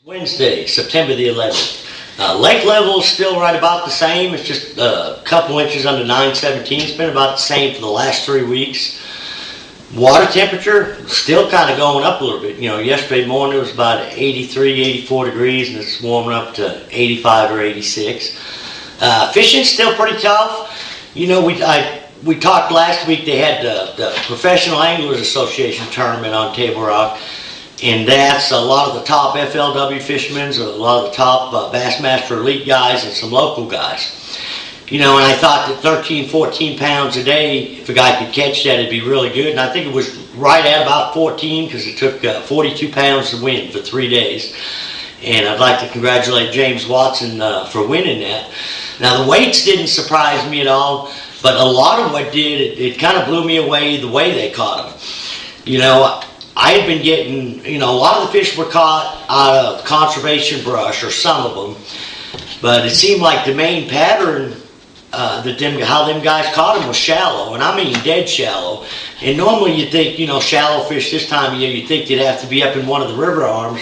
Wednesday, September the 11th. Lake level is still right about the same. It's just a couple inches under 917. It's been about the same for the last 3 weeks. Water temperature still kind of going up a little bit. You know, yesterday morning it was about 83, 84 degrees, and it's warming up to 85 or 86. Fishing's still pretty tough. You know, we talked last week. They had the Professional Anglers Association tournament on Table Rock. And that's a lot of the top FLW fishermen, a lot of the top Bassmaster Elite guys, and some local guys. You know, and I thought that 13, 14 pounds a day, if a guy could catch that, it'd be really good. And I think it was right at about 14 because it took 42 pounds to win for 3 days. And I'd like to congratulate James Watson for winning that. Now, the weights didn't surprise me at all, but a lot of what did, it kind of blew me away the way they caught them. You know, I had been getting, you know, a lot of the fish were caught out of conservation brush, or some of them, but it seemed like the main pattern how them guys caught them was shallow, and I mean dead shallow. And normally you'd think, you know, shallow fish this time of year, you'd think they'd have to be up in one of the river arms,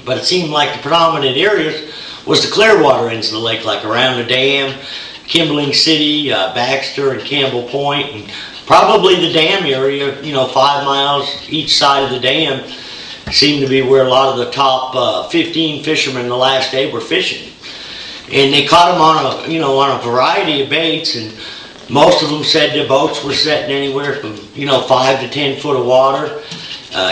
but it seemed like the predominant areas was the clear water ends of the lake, like around the dam, Kimbling City, Baxter, and Campbell Point, and probably the dam area, you know, 5 miles each side of the dam seemed to be where a lot of the top 15 fishermen the last day were fishing. And they caught them on a variety of baits, and most of them said their boats were setting anywhere from, you know, 5 to 10 foot of water,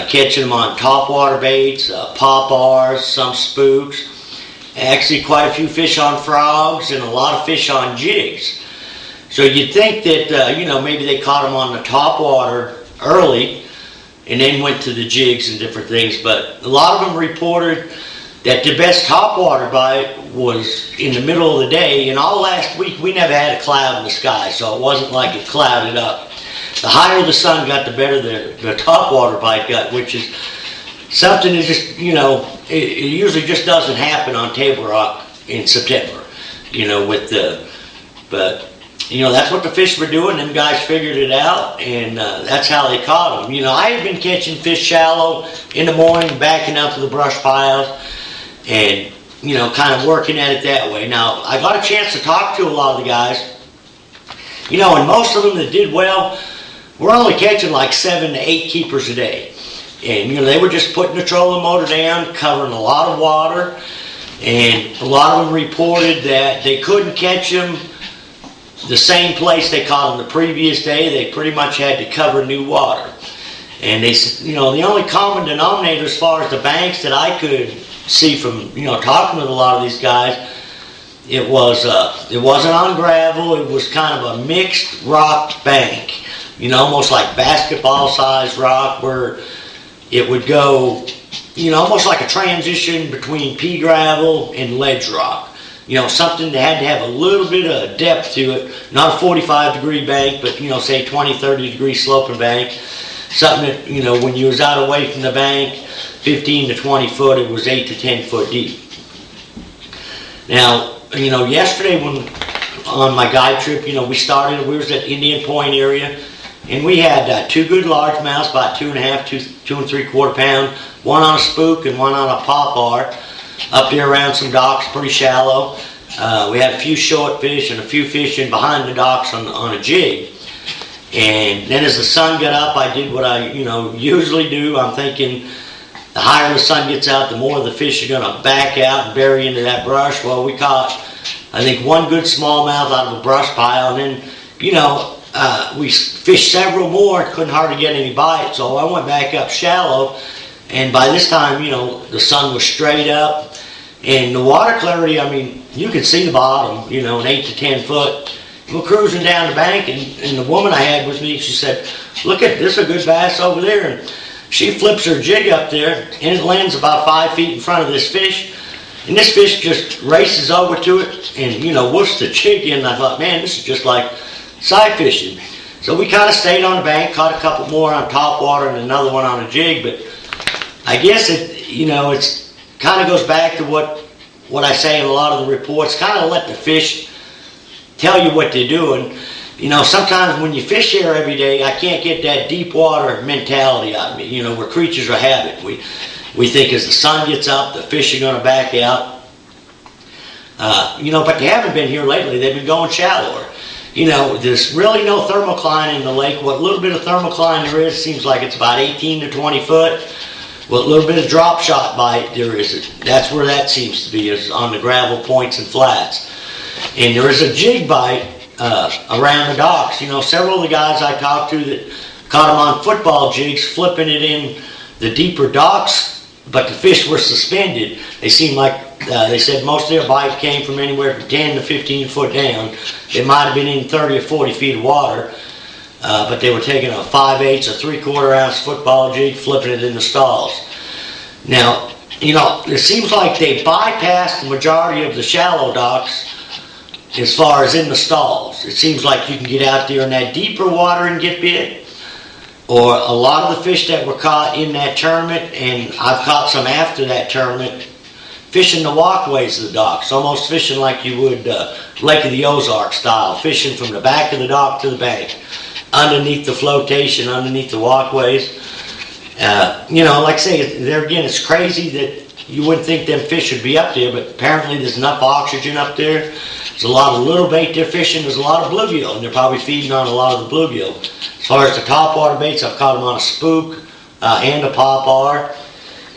catching them on topwater baits, pop-Rs, some spooks, actually quite a few fish on frogs, and a lot of fish on jigs. So you'd think that, you know, maybe they caught them on the top water early and then went to the jigs and different things. But a lot of them reported that the best top water bite was in the middle of the day. And all last week we never had a cloud in the sky, so it wasn't like it clouded up. The higher the sun got, the better the top water bite got, which is something that just, you know, it usually just doesn't happen on Table Rock in September, you know, but you know, that's what the fish were doing. Them guys figured it out, and that's how they caught them. You know, I had been catching fish shallow in the morning, backing out to the brush piles, and, you know, kind of working at it that way. Now, I got a chance to talk to a lot of the guys, you know, and most of them that did well were only catching like 7 to 8 keepers a day. And, you know, they were just putting the trolling motor down, covering a lot of water, and a lot of them reported that they couldn't catch them the same place they caught them the previous day. They pretty much had to cover new water. And they, you know, the only common denominator as far as the banks that I could see from, you know, talking with a lot of these guys, it wasn't on gravel. It was kind of a mixed rock bank, you know, almost like basketball sized rock, where it would go, you know, almost like a transition between pea gravel and ledge rock. You know, something that had to have a little bit of depth to it, not a 45-degree bank, but, you know, say 20, 30-degree sloping bank. Something that, you know, when you was out away from the bank, 15 to 20 foot, it was 8 to 10 foot deep. Now, you know, yesterday when on my guide trip, you know, we was at Indian Point area, and we had 2 good largemouths, about 2.5, 2 3/4 pound, one on a spook and one on a pop-R. Up there around some docks, pretty shallow. We had a few short fish and a few fish in behind the docks on a jig. And then as the sun got up, I did what I, you know, usually do. I'm thinking the higher the sun gets out, the more the fish are going to back out and bury into that brush. Well, we caught, I think, 1 good smallmouth out of a brush pile, and then, you know, we fished several more, couldn't hardly get any bites, so I went back up shallow. And by this time, you know, the sun was straight up, and the water clarity, I mean, you could see the bottom, you know, an 8 to 10 foot. We're cruising down the bank, and the woman I had with me, she said, "Look at this, a good bass over there." And she flips her jig up there, and it lands about 5 feet in front of this fish. And this fish just races over to it and, you know, whoofs the jig in. And I thought, man, this is just like side fishing. So we kind of stayed on the bank, caught a couple more on top water and another one on a jig, but I guess it, you know, it's kind of goes back to what I say in a lot of the reports. Kind of let the fish tell you what they're doing. You know, sometimes when you fish here every day, I can't get that deep water mentality out of me. You know, we're creatures of habit. We think as the sun gets up, the fish are going to back out. But they haven't been here lately. They've been going shallower. There's really no thermocline in the lake. What little bit of thermocline there is seems like it's about 18 to 20 foot. What little bit of drop shot bite there is, that's where that seems to be, is on the gravel points and flats. And there is a jig bite around the docks. Several of the guys I talked to that caught them on football jigs, flipping it in the deeper docks, but the fish were suspended. They seemed like, they said most of their bite came from anywhere from 10 to 15 foot down. They might have been in 30 or 40 feet of water, but they were taking a 5/8 or 3/4 ounce football jig, flipping it in the stalls. Now, it seems like they bypassed the majority of the shallow docks as far as in the stalls. It seems like you can get out there in that deeper water and get bit, or a lot of the fish that were caught in that tournament, and I've caught some after that tournament, fishing the walkways of the docks, almost fishing like you would Lake of the Ozark style, fishing from the back of the dock to the bank, underneath the flotation, underneath the walkways. Like I say, there again, it's crazy that you wouldn't think them fish would be up there, but apparently there's enough oxygen up there. There's a lot of little bait they're fishing. There's a lot of bluegill, and they're probably feeding on a lot of the bluegill. As far as the topwater baits, I've caught them on a spook and a popar.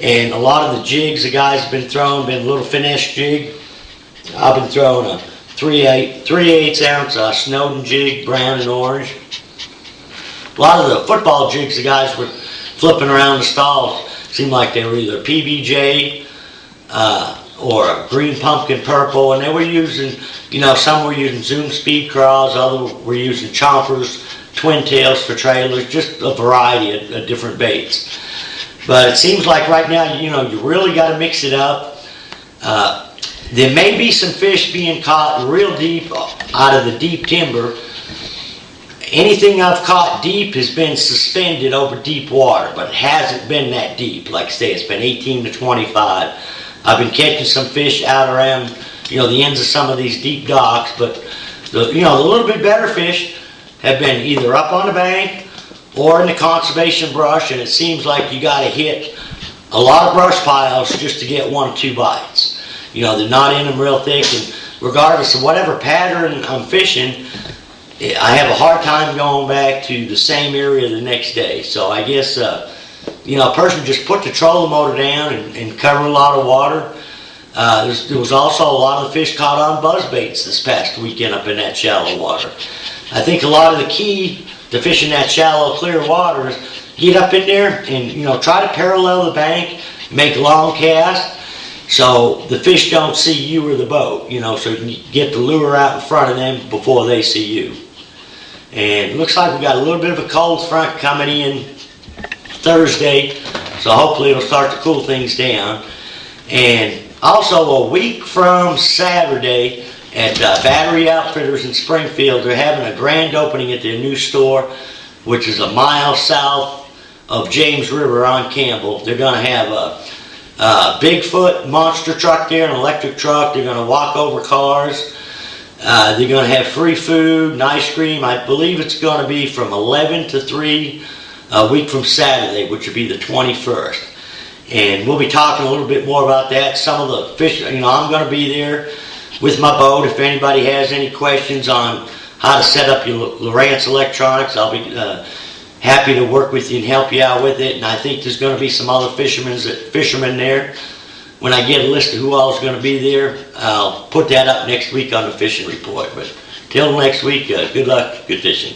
And a lot of the jigs the guys have been throwing, been a little finesse jig. I've been throwing a 3/8 ounce Snowden jig, brown and orange. A lot of the football jigs the guys were flipping around the stalls seemed like they were either PBJ or a green pumpkin purple, and they were using, some were using Zoom speed craws, others were using chompers, twin tails for trailers, just a variety of different baits. But it seems like right now, you really got to mix it up. There may be some fish being caught real deep out of the deep timber. Anything I've caught deep has been suspended over deep water, but it hasn't been that deep. Like I say, it's been 18 to 25. I've been catching some fish out around, the ends of some of these deep docks, but the little bit better fish have been either up on the bank or in the conservation brush, and it seems like you got to hit a lot of brush piles just to get 1 or 2 bites. They're not in them real thick, and regardless of whatever pattern I'm fishing, I have a hard time going back to the same area the next day. So I guess, a person just put the trolling motor down and cover a lot of water. There was also a lot of fish caught on buzzbaits this past weekend up in that shallow water. I think a lot of the key to fishing that shallow, clear water is get up in there and, try to parallel the bank, make long casts, so the fish don't see you or the boat, so you can get the lure out in front of them before they see you. And it looks like we got a little bit of a cold front coming in Thursday, so hopefully it'll start to cool things down. And also a week from Saturday at Battery Outfitters in Springfield, they're having a grand opening at their new store, which is a mile south of James River on Campbell. They're going to have a Bigfoot monster truck there, an electric truck. They're going to walk over cars. They're going to have free food and ice cream. I believe it's going to be from 11 to 3 a week from Saturday, which would be the 21st. And we'll be talking a little bit more about that. Some of the fish, I'm going to be there with my boat. If anybody has any questions on how to set up your Lowrance electronics, I'll be happy to work with you and help you out with it. And I think there's going to be some other fishermen there. When I get a list of who all is going to be there, I'll put that up next week on the fishing report. But till next week, good luck, good fishing.